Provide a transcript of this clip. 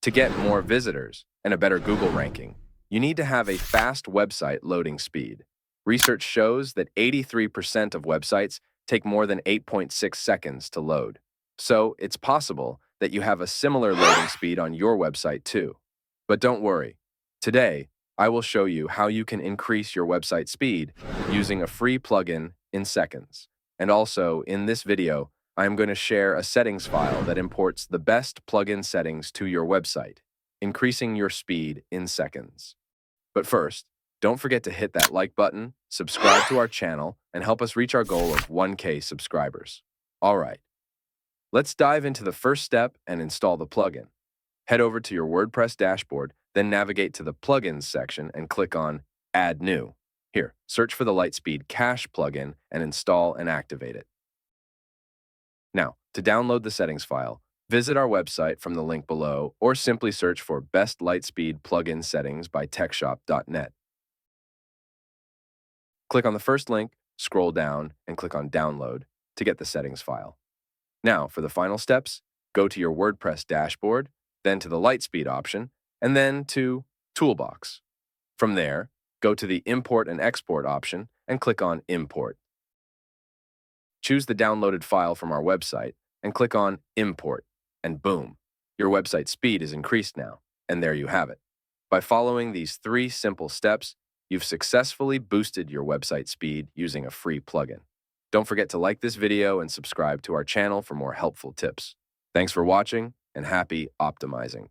To get more visitors and a better Google ranking, you need to have a fast website loading speed. Research shows that 83% of websites take more than 8.6 seconds to load. So it's possible that you have a similar loading speed on your website too. But don't worry. Today, I will show you how you can increase your website speed using a free plugin in seconds. And also, in this video, I am going to share a settings file that imports the best plugin settings to your website, increasing your speed in seconds. But first, don't forget to hit that like button, subscribe to our channel, and help us reach our goal of 1K subscribers. All right, let's dive into the first step and install the plugin. Head over to your WordPress dashboard, then navigate to the Plugins section and click on Add New. Here, search for the LiteSpeed Cache plugin and install and activate it. Now, to download the settings file, visit our website from the link below or simply search for Best LiteSpeed Plugin Settings by techshop.net. Click on the first link, scroll down, and click on Download to get the settings file. Now, for the final steps, go to your WordPress dashboard, then to the LiteSpeed option, and then to Toolbox. From there, go to the Import and Export option and click on Import. Choose the downloaded file from our website and click on Import, and boom, your website speed is increased now, and there you have it. By following these 3 simple steps, you've successfully boosted your website speed using a free plugin. Don't forget to like this video and subscribe to our channel for more helpful tips. Thanks for watching, and happy optimizing.